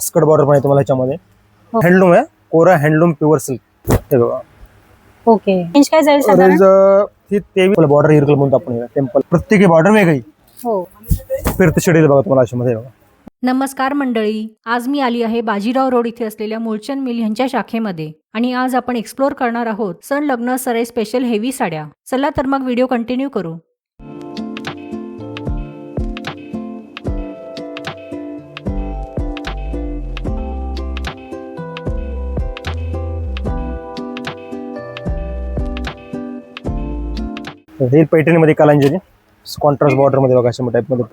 Skirt border पण आहे तुम्हाला याच्यामध्ये. हँडलूम आहे, कोरा हँडलूम प्युअर सिल्क. हे बघा. ओके, रेंज काय जाईल साधारण? ही 23 बॉर्डर इरकल म्हणतो आपण. टेम्पल प्रत्येकी बॉर्डर वेगळी. हो, फिरते शेडेल बघा तुम्हाला अशामध्ये बघा. नमस्कार मंडळी, आज मी आली आहे बाजीराव रोड इथे असलेल्या मूलचंद मिल यांच्या शाखेमध्ये आणि आज आपण एक्सप्लोर करणार आहोत सण लग्न सराई स्पेशल हेवी साड्या. चला तर मग व्हिडिओ कंटिन्यू करू. हे पैठणीमध्ये कालांजली कॉन्ट्रास्ट बॉर्डर मध्ये बघा. अशा टाइप मध्ये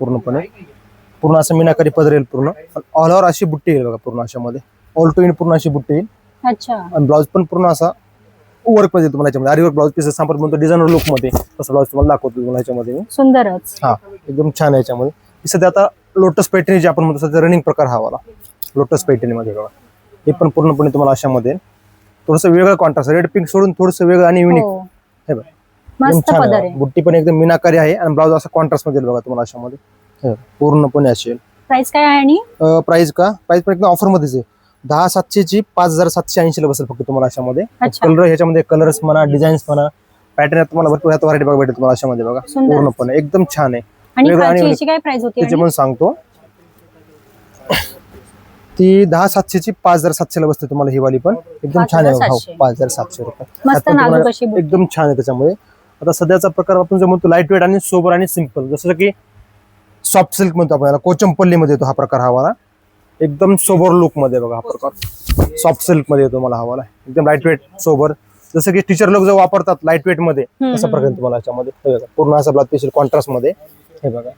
पूर्ण असं मीनाकारी पदर येईल. पूर्ण ऑल ओव्हर अशी बुट्टी येईल बघा. पूर्ण अशामध्ये ऑल टू इन पूर्ण अशी बुट्टी येईल. अच्छा. आणि ब्लाउज पण पूर्ण असा वर्क मध्ये तुम्हाला याच्यामध्ये आरी वर्क ब्लाउज पीस सांपर म्हणतो डिझायनर लुक मध्ये तसं ब्लाउज तुम्हाला दाखवतो तुम्हाला याच्यामध्ये. सुंदरच. हा, एकदम छान आहे याच्यामध्ये. ही सध्या आता लोटस पैठणी जे आपण म्हणतो सध्या रनिंग प्रकार हा वाला लोटस पैठणीमध्ये बघा. हे पण पूर्णपणे तुम्हाला अशामध्ये थोडंसं वेगळं कॉन्ट्रास्ट रेड पिंक सोडून थोडंसं वेगळं आणि युनिक. हे बघा, मस्त पदर आहे. बुट्टी पण एकदम मीनाकारी आहे आणि ब्लाउज असा कॉन्ट्रास्ट मध्ये बघा तुम्हाला अशामध्ये पूर्णपणे असेल. प्राइस काय आहे? आणि प्राइस पण एकदम ऑफर मध्येच आहे. 10,700 ची 5,780 ला बसेल फक्त तुम्हाला अशामध्ये. कलर ह्याच्यामध्ये कलर्स म्हणा, डिझाईन्स म्हणा, पॅटर्न तुम्हाला भरपूर ह्यात व्हरायटी बघा भेटेल तुम्हाला अशामध्ये बघा. पूर्णपणे एकदम छान आहे. आणि याची काय प्राइस होती? त्याची पण सांगतो. ती 10,700 ची 5,700 ला बसते तुम्हाला. ही वाली पण एकदम छान आहे. 5,700 रुपये एकदम छान आहे त्याच्यामध्ये. आता सध्याचा प्रकार आपण जो म्हणतो लाईट वेट आणि सोबर आणि सिंपल, जसं की सॉफ्ट सिल्क म्हणतो आपण याला, कोचंपल्ली मध्ये येतो हा प्रकार. हा वाला एकदम सोबर लुक मध्ये बघा. हा प्रकार सॉफ्ट सिल्क मध्ये येतो मला. हा वाला एकदम लाईट वेट सोबर, जसं की टीचर लोक जो वापरतात लाईट वेट मध्ये तसं प्रकार तुम्हाला याच्यामध्ये. पूर्ण असा ब्लाउज पीस कॉन्ट्रास्ट मध्ये. हे बघा,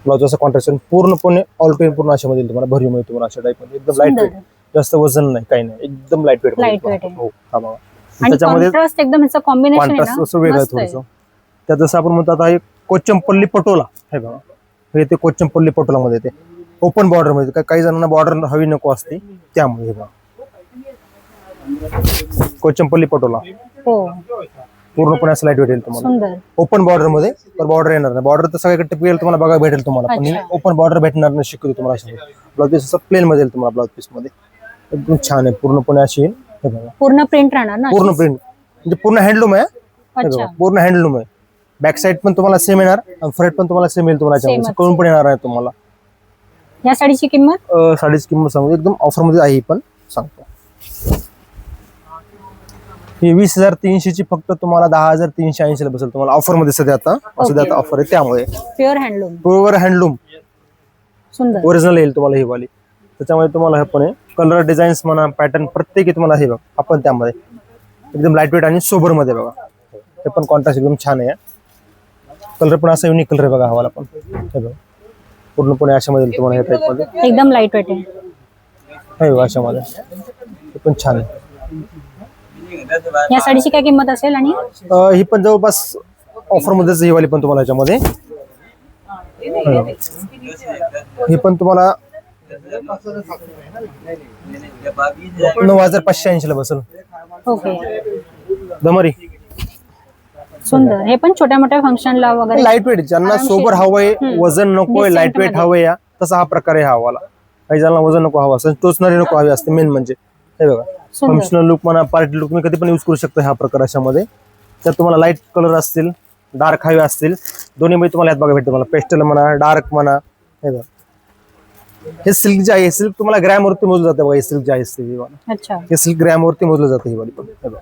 ब्लाउज असं कॉन्ट्रास्ट पूर्णपणे ऑल टू पूर्ण अशामध्ये तुम्हाला भरीव मिळतो तुम्हाला अशा टाइप मध्ये. एकदम लाईट वेट, जास्त वजन नाही, काही नाही, एकदम लाईट वेट. हो, हा बघा. त्याच्यामध्ये एकदम असं कॉम्बिनेशन आहे ना, असं वेगळं थोडंसं. त्यात जसं आपण म्हणतो आता हे कोचंपल्ली पटोला. हे बघा, हे ते कोचंपल्ली पटोला मध्ये येते. ओपन बॉर्डर मध्ये. काही जणांना बॉर्डर हवी नको असते त्यामुळे. हे बघा, कोचंपल्ली पटोला पूर्णपणे असं लाईट वेट येईल तुम्हाला. ओपन बॉर्डर मध्ये तर बॉर्डर येणार नाही. बॉर्डर तर सगळ्याकडे टिपिकल तुम्हाला बघा भेटेल तुम्हाला, पण ओपन बॉर्डर भेटणार नाही शिकवतो तुम्हाला. ब्लाउज पीस असं प्लेन मध्ये येईल तुम्हाला. ब्लाउज पीस मध्ये एकदम छान आहे. पूर्णपणे अशी येईल. हे बघा, पूर्ण प्रिंट राहणार ना? पूर्ण प्रिंट म्हणजे पूर्ण हँडलूम आहे. पूर्ण हँडलूम आहे. बॅक साइड पण तुम्हाला सेम येणार आणि फ्रंट पण तुम्हाला सेम येईल तुम्हाला. कळून पण येणार आहे तुम्हाला. या साडीची किंमत? साडीची किंमत सांगतो एकदम ऑफर मध्ये आहे. ही पण सांगतो. ही 20,300 ची फक्त तुम्हाला 10,380 ला बसेल तुम्हाला ऑफर मध्ये. सध्या आता ऑफर आहे त्यामुळे. प्युअर हँडलूम सुंदर ओरिजिनल येईल तुम्हाला ही वाली. त्याच्यामध्ये तुम्हाला हे पण कलर डिझाईन्स म्हणा, पॅटर्न प्रत्येकी तुम्हाला हे बघा आपण त्यामध्ये एकदम लाईट वेट आणि सोबर मध्ये बघा. हे पण कॉन्ट्रास्ट एकदम छान आहे. कलर पण असा युनिक कलर आहे बघा हवाला पण. हे बघा, पूर्णपणे अशामध्ये तुम्हाला हे टाइप मध्ये एकदम लाईट वेट आहे. हे बघा अशामध्ये. हे पण छान आहे. या साडीची काय किंमत असेल? आणि ही पण जवळपास ऑफर मध्येच ही वाली पण तुम्हाला याच्यामध्ये. ही पण तुम्हाला 9,580 ला बसेल. ओके, दमरी सुंदर. हे पण छोट्या मोठ्या फंक्शनला वगैरे लाईट वेट, ज्यांना सोबर हवंय, वजन नकोय, लाईट वेट हवंय तसा हा प्रकार आहे हा वाला. काही जणांना वजन नको हवा असं, टोचणारी नको हवी असते मेन म्हणजे. हे बघा, फंक्शनल लुक म्हणा, पार्टी लुक कधी पण यूज करू शकता हा प्रकार अशामध्ये. त्यात तुम्हाला लाईट कलर असतील, डार्क हवे असतील, दोन्ही मध्ये तुम्हाला यात बघा भेटते. मला पेस्टल म्हणा, डार्क म्हणा. हे बघा, हे सिल्क जे आहे, सिल्क तुम्हाला ग्रॅम वरती मोजलं जातं बघा. हे सिल्क जे आहे हे सिल्क ग्रॅम वरती मोजलं जातं ही वाली पण. हे बघा,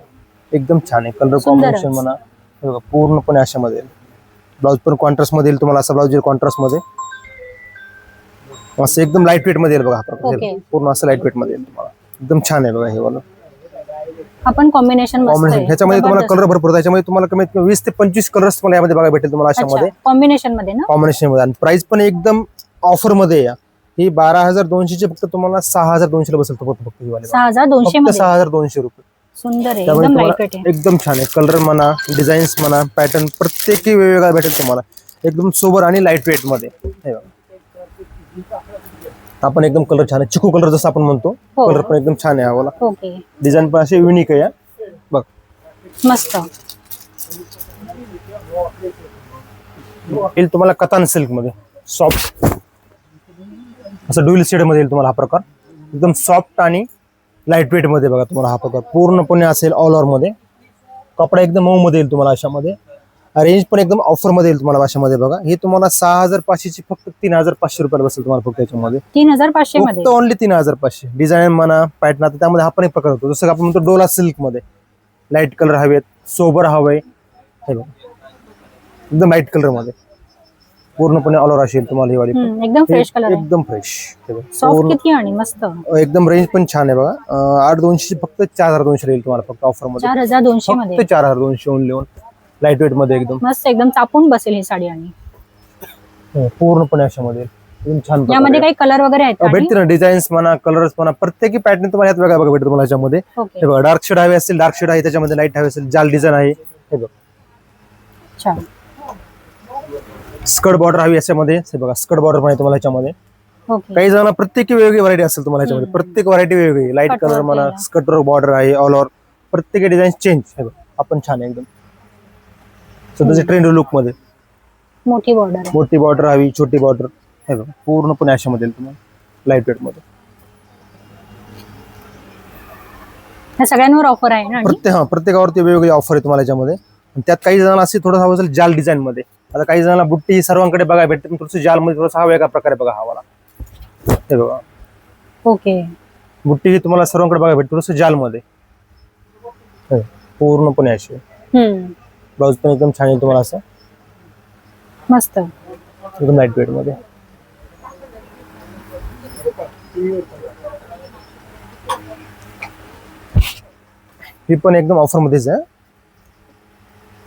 एकदम छान आहे. कलर कॉम्बिनेशन म्हणा. हे बघा, पूर्णपणे अशामध्ये. ब्लाउज पण कॉन्ट्रास्ट मध्ये येईल तुम्हाला. असा ब्लाउज येईल कॉन्ट्रास्ट मध्ये. असं एकदम लाईट वेट मध्ये येईल बघा हा प्रकार. पूर्ण असं लाईट वेट मध्ये येईल तुम्हाला. एकदम छान आहे बघा हे वाला. आपण कॉम्बिनेशन ह्याच्यामध्ये तुम्हाला कलर भरपूर. त्याच्यामध्ये तुम्हाला कमीत कमी 20 ते 25 कलर्स तुम्हाला यामध्ये बघा भेटेल तुम्हाला अशामध्ये. कॉम्बिनेशन मध्ये ना? कॉम्बिनेशन मध्ये. आणि प्राइस पण एकदम ऑफर मध्ये आहे. ही 12,200 ची फक्त तुम्हाला 6,200 ला बसेल फक्त ही वाली. 6,200 रुपये. सुंदर आहे. एकदम लाईट वेट आहे. एकदम छान आहे. कलर म्हणा, डिझाईन्स म्हणा, पॅटर्न प्रत्येकी वेगवेगळा भेटेल तुम्हाला. एकदम सोबर आणि लाईट वेट मध्ये. हे बघा, आपण एकदम कलर छान आहे. चिकू कलर जसं आपण म्हणतो. कलर पण एकदम छान आहे हा वाला. डिझाईन पण असे युनिक आहे. बघ, मस्त. येईल तुम्हाला कतान सिल्क मध्ये सॉफ्ट असं ड्युअल शेड मध्ये येईल तुम्हाला हा प्रकार. एकदम सॉफ्ट आणि लाईट वेट मध्ये बघा तुम्हाला हा प्रकार पूर्णपणे असेल ऑल ओव्हर मध्ये. कपडा एकदम मऊ मध्ये येईल तुम्हाला अशामध्ये. रेंज पण एकदम ऑफर मध्ये येईल तुम्हाला अशामध्ये बघा. हे तुम्हाला 6500 ची फक्त 3500 रुपयाला बसेल तुम्हाला फक्त याच्यामध्ये. 3500 मध्ये फक्त ओनली 3500. डिझाईन म्हणा पॅटर्न आता त्यामध्ये हा पण एक प्रकार होतो जसं आपण म्हणतो डोला सिल्क मध्ये लाईट कलर हवेत, सोबर हवे, हे बघा एकदम लाईट कलर मध्ये पूर्णपणे ऑल ओव्हर असेल तुम्हाला ही वाली. एकदम फ्रेश कलर, एकदम फ्रेश, सॉफ्ट किती आणि मस्त. एकदम रेंज पण छान आहे बघा. 8200 फक्त 4200 येईल तुम्हाला फक्त ऑफर मध्ये. 4200 मध्ये फक्त 4200 ओनली ओन लाईट वेट मध्ये एकदम मस्त, एकदम चापून बसेल ही साडी. आणि पूर्णपणे अशामध्ये एकदम छान यामध्ये काही कलर वगैरे आहेत का? भेटते ना डिझाईन्स म्हणा कलर्स म्हणा प्रत्येकी पॅटर्न तुम्हाला यात वेगळा बघा भेटतो तुम्हाला याच्यामध्ये. हे बघा डार्क शेड हवे असेल डार्क शेड आहे त्याच्यामध्ये, लाईट हवे असेल जाल डिझाईन आहे. हे बघा छान स्कर्ट बॉर्डर हवी याच्यामध्ये. हे बघा स्कर्ट बॉर्डर पण आहे तुम्हाला याच्यामध्ये. ओके, काही जणांना प्रत्येकी वेगळी व्हरायटी असेल तुम्हाला याच्यामध्ये. प्रत्येक व्हरायटी वेगळी लाईट कलर म्हणा स्कर्ट बॉर्डर आहे ऑल ओव्हर प्रत्येक डिझाईन चेंज. हे बघा आपण छान आहे एकदम सध्याच्या ट्रेंड लुक मध्ये. मोठी बॉर्डर, मोठी बॉर्डर हवी छोटी बॉर्डर. हे बघा पूर्णपणे अशामध्ये तुम्हाला लाईट वेट मध्ये. ह्या सगळ्यांवर ऑफर आहे ना? प्रत्येकावरती वेगवेगळी ऑफर आहे तुम्हाला याच्यामध्ये. त्यात काही जणांना असे थोडंसं हवं असेल जाल डिझाईन मध्ये. आता काही जणांना बुट्टी ही सर्वांकडे बघायला भेटते पण थोडंसं जाल मध्ये थोडासा हा वेगळा प्रकारे बघा हवाला. हे बघा ओके, बुट्टी ही तुम्हाला सर्वांकडे बघायला भेटते थोडंसं जाल मध्ये. पूर्णपणे अशी ब्लाउज पण एकदम छान आहे तुम्हाला असं मस्त एकदम लाईट वेट मध्ये. ही पण एकदम ऑफर मध्येच आहे.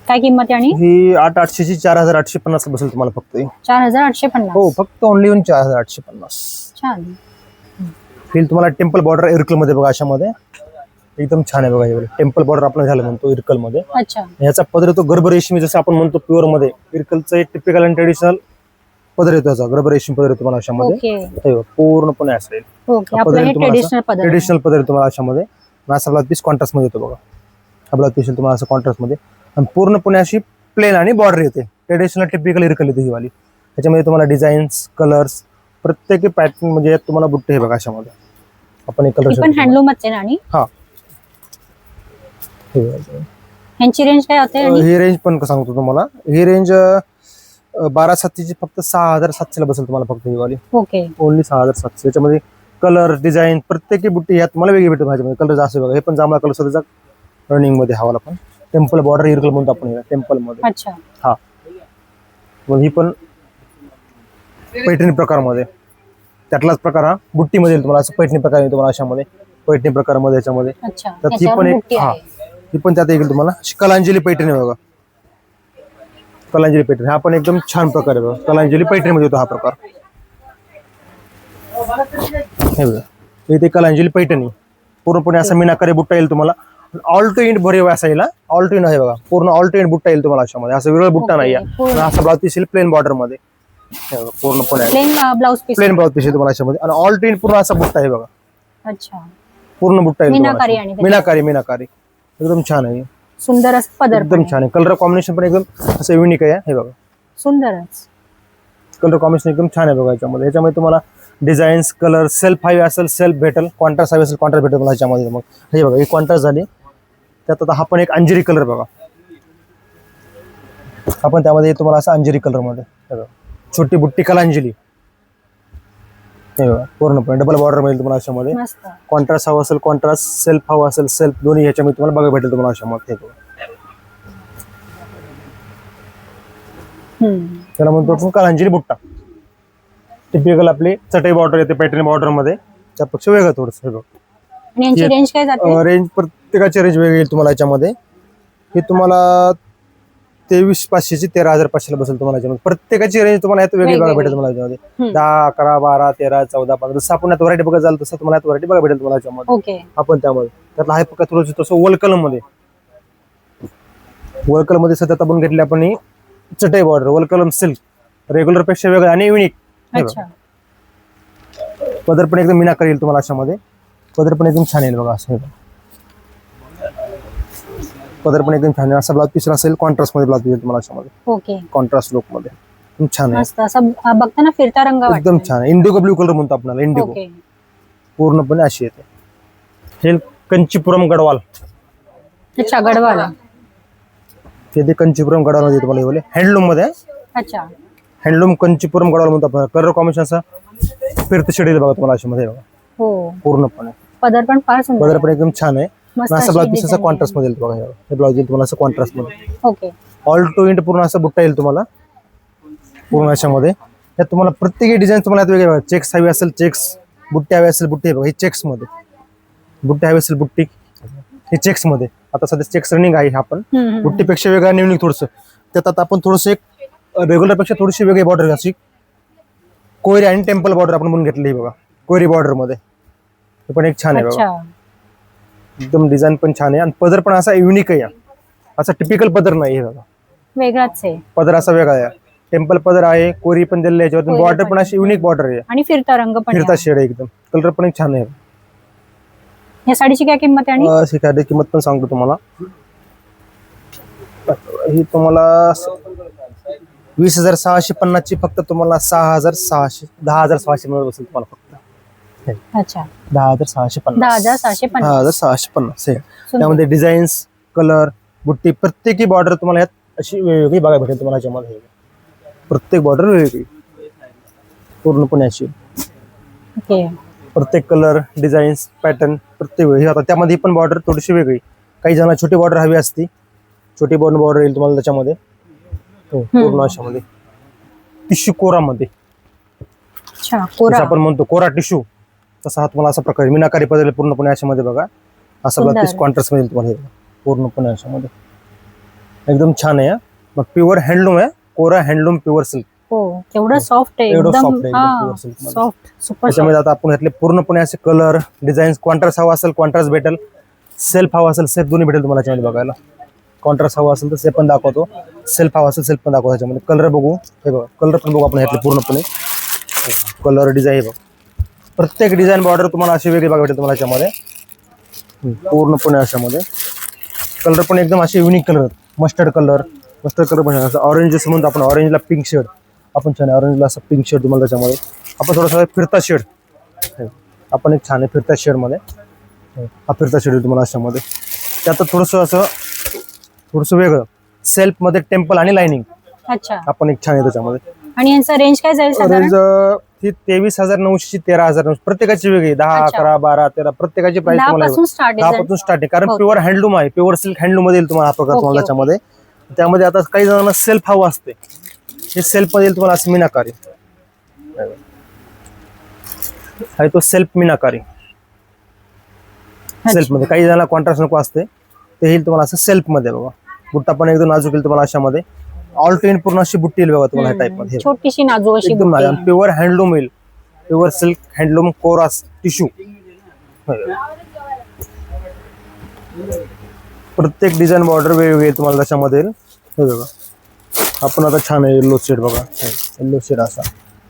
काय किंमत आहे? आणि ही 8800 ची 4850 बसेल तुम्हाला फक्त. 4850. हो फक्त ओनली 4850. छान. फील तुम्हाला टेम्पल बॉर्डर इरकल मध्ये बघा अशामध्ये एकदम छान आहे बघा. टेम्पल बॉर्डर आपण झालं म्हणतो इरकल मध्ये. अच्छा, ह्याचा पदर येतो गर्भ रेशमी जसं आपण म्हणतो प्युअर मध्ये. इरकलचं एक टिपिकल आणि ट्रेडिशनल पदर येतो याचा गर्भ रेशमी पदर येतो तुम्हाला अशामध्ये. पूर्णपणे असेल ट्रेडिशनल पदर येतो तुम्हाला अशामध्ये. असा ब्लाउज पीस कॉन्ट्रास्ट मध्ये येतो बघा. हा ब्लाउज पीस तुम्हाला असं कॉन्ट्रास्ट मध्ये आणि पूर्णपणे अशी प्लेन आणि बॉर्डर येते. ट्रेडिशनल टिपिकल इरकल येते ही वाली. त्याच्यामध्ये तुम्हाला डिझाईन्स कलर्स प्रत्येक पॅटर्न म्हणजे तुम्हाला बुट्टे हे बघा अशामध्ये. आपण एक कलर पण हँडलूमच आहे ना? आणि हा ह्यांची रेंज काय होते? ही रेंज पण सांगतो तुम्हाला. ही रेंज 12,700 ची फक्त 6,700 ला बसेल तुम्हाला फक्त ही वाली. Okay, only 6,700. त्याच्यामध्ये कलर डिझाईन प्रत्येकी बुट्टी यात तुम्हाला वेगळी भेटते माझ्यामध्ये. कलर जास्त बघा. हे पण जांभळा कलर सुद्धा रनिंग मध्ये हवाला पण टेम्पल बॉर्डर इरकल म्हणतो आपण टेम्पल मध्ये. अच्छा, हा ही पण पैठणी प्रकार मध्ये त्यातलाच प्रकार हा बुट्टी मध्ये तुम्हाला असं पैठणी प्रकार येईल तुम्हाला अशामध्ये. पैठणी प्रकार मध्ये याच्यामध्ये. अच्छा, तर ही पण एक ही पण त्यात येईल तुम्हाला कलांजली पैठणी बघा. कलांजली पैठणी हा पण एकदम छान प्रकार आहे बघा. कलांजली पैठणी मध्ये येतो हा प्रकार. हे बघा इथे कलांजली पैठणी पूर्णपणे असा मीनाकारी बुट्टा येईल तुम्हाला. ऑल टू इंड भरीव असा येईल. ऑल टू इंड आहे बघा. पूर्ण ऑल टू इंड बुट्टा येईल तुम्हाला अशामध्ये. असं विरळ बुट्टा नाही आहे. असा ब्लाउज पीस येईल प्लेन बॉर्डर मध्ये. पूर्णपणे प्लेन ब्लाउज पीस येईल तुम्हाला अशामध्ये. आणि ऑल टू इंड पूर्ण असा बुट्टा आहे बघा. अच्छा, पूर्ण बुट्टा येईल मीनाकारी मीनाकारी एकदम छान आहे. सुंदर असं पदर एकदम छान आहे. कलर कॉम्बिनेशन पण एकदम असं युनिक आहे. हे बघा सुंदरच कलर कॉम्बिनेशन एकदम छान आहे बघा याच्यामध्ये. ह्याच्यामध्ये तुम्हाला डिझाईन्स कलर सेल्फ हवे असेल सेल्फ भेटेल. कॉन्ट्रास्ट हवे असेल कॉन्ट्रास्ट भेटेल तुम्हाला ह्याच्यामध्ये. मग हे बघा ही कॉन्ट्रास्ट झाली. त्यात आता हा पण एक अंजिरी कलर बघा. आपण त्यामध्ये तुम्हाला असं अंजिरी कलर मध्ये छोटी बुट्टी कलांजली. हे बघा पूर्णपणे डबल बॉर्डर मिळेल तुम्हाला अशामध्ये. कॉन्ट्रास्ट हवा असेल कॉन्ट्रास्ट सेल्फ हवा असेल सेल्फ दोन्ही ह्याच्यामध्ये तुम्हाला बघा भेटेल तुम्हाला अशामध्ये. त्याला म्हणतो आपण कलांजली बुट्टा. टिपिकल आपली चटई बॉर्डर येते पॅटर्न बॉर्डर मध्ये त्यापेक्षा वेगळं थोडंसं. रेंज काय जाते? रेंज प्रत्येकाची रेंज वेगळी येईल तुम्हाला याच्यामध्ये. हे तुम्हाला 23,500 ची 13,500 ला बसेल तुम्हाला याच्यामध्ये. प्रत्येकाची रेंज तुम्हाला यात वेगळी बघा भेटेल तुम्हाला याच्यामध्ये. 10, 11, 12, 13, 14, 15 जसं आपण यात व्हरायटी बघा जाल तसं तुम्हाला यात व्हरायटी बघा भेटेल तुम्हाला याच्यामध्ये. आपण त्यामध्ये त्यातला आहे प्रकार थोडंसं तसं वल कलम मध्ये. वल कलम मध्ये सध्या आपण घेतली आपण ही चटई बॉर्डर वल कलम सिल्क रेग्युलर पेक्षा वेगळं आणि युनिक. पदर पण एकदम मीनाकारी येईल तुम्हाला अशामध्ये. पदर पण एकदम छान येईल बघा असं. पदर पण एकदम छान आहे. असा ब्लाउज पीस असेल कॉन्ट्रास्ट मध्ये ब्लाउज पीस तुम्हाला अशामध्ये. ओके, कॉन्ट्रास्ट लुक मध्ये एकदम छान आहे. असं बघताना फिरता रंग एकदम छान आहे. इंडिगो ब्लू कलर म्हणतो आपल्याला. इंडिगो पूर्णपणे अशी येते. हे कंचीपुरम गडवाल, अच्छा गडवाल. ते कंचीपुरम गडवाल मध्ये तुम्हाला हे हँडलूम मध्ये. अच्छा हँडलूम कंचीपुरम गडवाल म्हणतो आपण. कलर कॉम्बिनेशन असं फिरतं शेड बघा तुम्हाला अशा मध्ये बघा हो. पूर्णपणे. पदर पण फार सुंदर पदर पण एकदम छान आहे. मस्त असं अशी ब्लाउज पीस असं design कॉन्ट्रास्ट मध्ये येईल बघा. हे ब्लाउज येईल तुम्हाला असं कॉन्ट्रास्ट मध्ये. ओके. ऑल टू इंट पूर्ण असं बुट्टा येईल तुम्हाला पूर्ण अशामध्ये. यात तुम्हाला प्रत्येक डिझाईन तुम्हाला वेगळे बघा. चेक्स हवी असेल चेक्स, बुट्टी हवी असेल बुट्टी बघा. हे चेक्स मध्ये बुट्टी हवी असेल बुट्टी, हे चेक्स मध्ये. आता सध्या चेक्स रनिंग आहे. हा पण बुट्टीपेक्षा वेगळा युनिक थोडंसं. त्यात आता आपण थोडंसं एक रेग्युलर पेक्षा थोडीशी वेगळी बॉर्डर अशी कोयरी आणि टेम्पल बॉर्डर आपण म्हणून घेतली बघा. कोयरी बॉर्डर मध्ये हे पण एक छान आहे बघा. अच्छा एकदम डिझाईन पण छान आहे आणि पदर पण असा युनिक आहे. असा टिपिकल पदर नाही हे बघा. वेगळाच आहे पदर असा वेगळा आहे. टेम्पल पदर आहे, कोरी पण दिलेली आहे याच्यावर. कोरी बॉर्डर पण पण अशी युनिक बॉर्डर आहे. आणि फिरता रंग पण फिरता आहे. शेड आहे एकदम. कलर पण एक छान आहे. या साडीची काय किंमत आहे आणि शिकायची किंमत पण सांगतो तुम्हाला. ही तुम्हाला 20,650 ची फक्त तुम्हाला 6,600 10,600 मिळत बसेल तुम्हाला फक्त. अच्छा 10,650 10,650 10,650 आहे. त्यामध्ये डिझाईन्स, कलर, बुट्टी प्रत्येकी बॉर्डर तुम्हाला यात अशी वेगवेगळी बघायला भेटेल तुम्हाला याच्यामध्ये. प्रत्येक बॉर्डर वेगळी पूर्णपणे अशी. ओके. प्रत्येक कलर, डिझाईन्स, पॅटर्न प्रत्येक वेगळी. आता त्यामध्ये पण बॉर्डर थोडीशी वेगळी. काही जणांना छोटी बॉर्डर हवी असती, छोटी बॉर्डर येईल तुम्हाला त्याच्यामध्ये. पूर्ण अशामध्ये टिश्यू कोरामध्ये. अच्छा कोरा आपण म्हणतो कोरा टिश्यू, तसा हा तुम्हाला असा प्रकार मीनाकारी पदर पूर्णपणे अशामध्ये बघा. असा ब्लाउज कॉन्ट्रास्ट मध्ये तुम्हाला हे पूर्णपणे अशामध्ये एकदम छान आहे. मग प्युअर हँडलूम आहे. कोरा हँडलूम प्युअर सिल्क. हो केवढं सॉफ्ट आहे एवढं एकदम. soft आहे, एकदम pure silk मध्ये. सॉफ्ट सुपर त्याच्यामध्ये आता आपण घातले पूर्णपणे असे कलर, डिझाईन्स. कॉन्ट्रास्ट हवा असेल कॉन्ट्रास्ट भेटेल, सेल्फ हवा असेल सेल्फ दोन्ही भेटेल तुम्हाला याच्यामध्ये बघायला. कॉन्ट्रास्ट हवा असेल तर सेल्फ पण दाखवतो, सेल्फ हवा असेल सेल्फ पण दाखवतो. त्याच्यामध्ये कलर बघू, हे बघा कलर पण बघू आपण ह्यातले पूर्णपणे. कलर डिझाईन हे बघा. प्रत्येक डिझाईन बॉर्डर तुम्हाला अशी वेगळी बघा भेटेल तुम्हाला याच्यामध्ये पूर्णपणे अशामध्ये. कलर पण एकदम असे युनिक कलर. मस्टर्ड कलर पण असं ऑरेंज जसं म्हणतो आपण. ऑरेंजला पिंक शेड आपण छान आहे. ऑरेंजला असं पिंक शेड तुम्हाला त्याच्यामध्ये. आपण थोडासा फिरता शेड आपण एक छान आहे फिरता शेडमध्ये. हा फिरता शेड तुम्हाला अशामध्ये. त्यात थोडंसं असं थोडंसं वेगळं सेल्फ मध्ये टेम्पल आणि लाइनिंग अच्छा. आपण एक छान आहे त्याच्यामध्ये. आणि यांचा रेंज काय जाईल साधारण? रेंज ही 23,900 13,900 प्रत्येकाची वेगळी. 10, 11, 12, 13 प्रत्येकाची प्राइस 10 तुम्हाला पासून स्टार्ट 10 पासून स्टार्टिंग. कारण प्युअर हँडलूम आहे, प्युअर सिल्क हँडलूम मध्ये येईल तुम्हाला हा प्रकार तुम्हाला त्याच्यामध्ये. त्यामध्ये आता काही जणांना सेल्फ हवं असते, हे सेल्फ मध्ये येईल तुम्हाला असं मीनाकारी आहे. तो सेल्फ मीनाकारी सेल्फ मध्ये. काही जणांना कॉन्ट्रास्ट नको असते ते येईल तुम्हाला असं सेल्फ मध्ये बघा. बुट्टा पण एकदम नाजूक येईल तुम्हाला अशामध्ये. ऑल टू इन पूर्ण अशी बुट्टी येईल बघा तुम्हाला ह्या टाइप मध्ये. छोटीशी नाजूक अशी एकदम बुट्टी. नाजूक प्युअर हँडलूम येईल. प्युअर सिल्क हँडलूम कोरास टिश्यू. प्रत्येक डिझाईन बॉर्डर वेगवेगळी येईल तुम्हाला त्याच्यामध्ये. हे बघा आपण आता छान आहे येल्लो शेड बघा. येल्लो शेड असा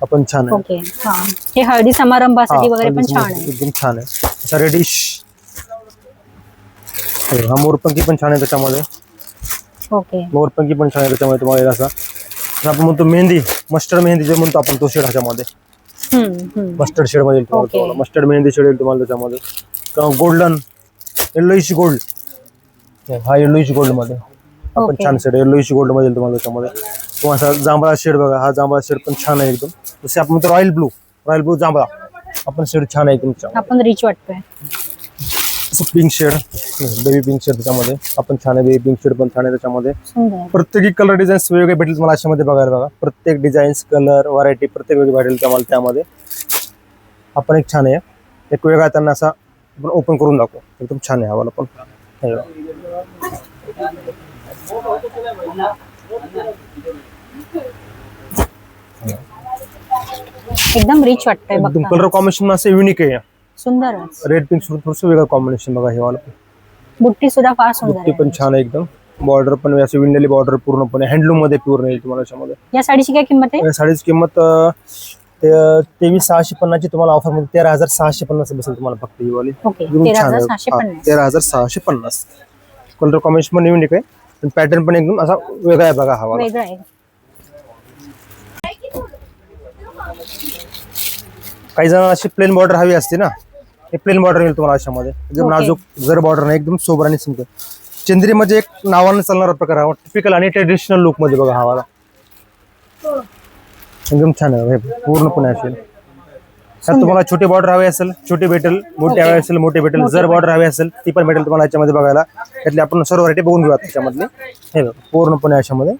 आपण छान आहे. ओके. हा हे हळदी समारंभासाठी वगैरे पण छान आहे. एकदम छान आहे. असा रेडिश. हा मोरपंखी पण छान आहे त्याच्यामध्ये. ओके. मोरपंखी पण छान आहे त्याच्यामध्ये तुम्हाला. असा आपण म्हणतो मेहंदी, मस्टर्ड मेहंदी जे म्हणतो आपण तो शेड ह्याच्यामध्ये. मस्टर्ड शेड मध्ये तुम्हाला. मस्टर्ड मेहंदी शेड येईल तुम्हाला त्याच्यामध्ये. Golden yellowish gold. हा येल्लोइश गोल्ड मध्ये आपण छान शेड येल्लोइश गोल्ड मध्ये येईल तुम्हाला त्याच्यामध्ये. किंवा असा जांभळा शेड बघा. हा जांभळा शेड पण छान आहे एकदम. जसे आपण म्हणतो रॉयल ब्लू जांभळा आपण शेड छान आहे एकदम. आपण रिच वाटतोय. Pink shade, baby pink shade त्याच्यामध्ये आपण छान आहे. बेबी पिंक शेड पण छान आहे त्याच्यामध्ये. सुंदर. प्रत्येकी कलर डिझाईन्स वेगवेगळे भेटेल तुम्हाला अशामध्ये बघायला बघा. प्रत्येक डिझाईन्स, कलर, व्हरायटी प्रत्येक वेगळी भेटेल तुम्हाला त्यामध्ये. आपण एक छान आहे एक वेगळा त्यांना असा आपण ओपन करून दाखवू. एकदम छान आहे हवाला पण. एकदम रिच वाटतंय एकदम बघा. कलर कॉम्बिनेशन असं युनिक आहे. सुंदरच. रेड पिंक सोबत थोडंसं वेगळं कॉम्बिनेशन बघा हे वाला. बुट्टी सुद्धा फार सुंदर बुट्टी आहे. पण छान आहे एकदम. बॉर्डर पण अशी विणलेली बॉर्डर पूर्णपणे हँडलूम मध्ये प्युअर येईल तुम्हाला याच्यामध्ये. या साडीची काय किंमत आहे? या साडीची किंमत 23,650 ची तुम्हाला ऑफर मध्ये 13,650 बसेल तुम्हाला फक्त ही वाली. ओके. एकदम छान आहे. 13,650. 13,650. कलर कॉम्बिनेशन पण युनिक आहे आणि पॅटर्न पण एकदम असा वेगळा आहे बघा हवा. वेगळं आहे. काही जणांना अशी प्लेन बॉर्डर हवी असते ना, हे प्लेन बॉर्डर येईल तुम्हाला अशामध्ये एकदम Okay. नाजूक जर बॉर्डर नाही, एकदम सोबर आणि सिंपल. चंद्री म्हणजे एक नावाने चालणारा प्रकार हा टिपिकल आणि ट्रेडिशनल लुक मध्ये बघा हा वाला एकदम छान आहे. हे पूर्णपणे असेल. त्यात तुम्हाला छोटी बॉर्डर हवी असेल छोटी भेटेल, मोठी हवी असेल मोठी भेटेल, जर बॉर्डर हवी असेल ती पण भेटेल तुम्हाला याच्यामध्ये बघायला. त्यातली आपण सर्व व्हरायटी बघून घेऊया त्याच्यामधले. हे बघा पूर्णपणे अशामध्ये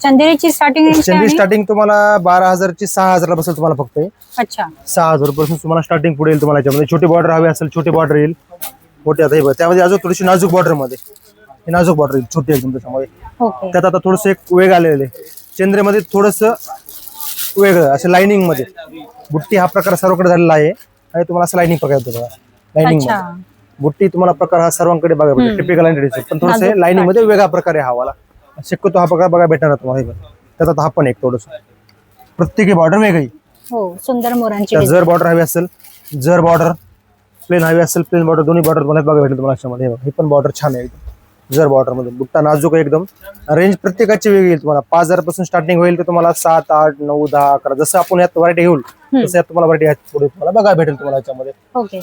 चंदेरीची स्टार्टिंग चंद्री स्टार्टिंग तुम्हाला 12,000 ची 6,000 ला बसेल तुम्हाला फक्त हे. अच्छा 6,000 पासून तुम्हाला स्टार्टिंग पुढे येईल तुम्हाला याच्यामध्ये. छोटी बॉर्डर हवी असेल छोटी बॉर्डर येईल, मोठी आता हे बघा त्यामध्ये अजून थोडीशी नाजूक बॉर्डर मध्ये हे नाजूक बॉर्डर येईल छोटी एकदम त्याच्यामध्ये. ओके त्यात आता थोडस एक वेग आलेलं आहे चंद्रेमध्ये थोडस वेगळं असं लाइनिंग मध्ये बुट्टी हा प्रकार सर्वकडे झालेला आहे आणि तुम्हाला असं लाइनिंग प्रकार येतो बघा लाइनिंग अच्छा मध्ये बुट्टी तुम्हाला प्रकार हा सर्वांकडे बघा भेटेल टिपिकल आणि ट्रेडिशनल, पण थोडस लाइनिंग मध्ये वेगळा प्रकार आहे हा वाला. शक्यतो हा प्रकार बघा भेटणार तुम्हाला हे बघा. त्यात आता हा पण एक थोडस प्रत्येकी बॉर्डर वेगळी. हो सुंदर मोरांची जर बॉर्डर हवी असेल जर बॉर्डर प्लेन हवी असेल प्लेन बॉर्डर दोन्ही बॉर्डर तुम्हाला बघा भेटेल तुम्हाला याच्यामध्ये. हे बघा हे पण बॉर्डर छान आहे एकदम जर बॉर्डर मध्ये. बुट्टा नाजूक आहे एकदम. रेंज प्रत्येकाची वेगळी येईल तुम्हाला. 5,000 पासून स्टार्टिंग होईल तर तुम्हाला 7, 8, 9, 10, 11 जसं आपण यात व्हरायटी घेऊ तसं यात तुम्हाला व्हरायटी पुढे तुम्हाला बघा भेटेल तुम्हाला याच्यामध्ये. ओके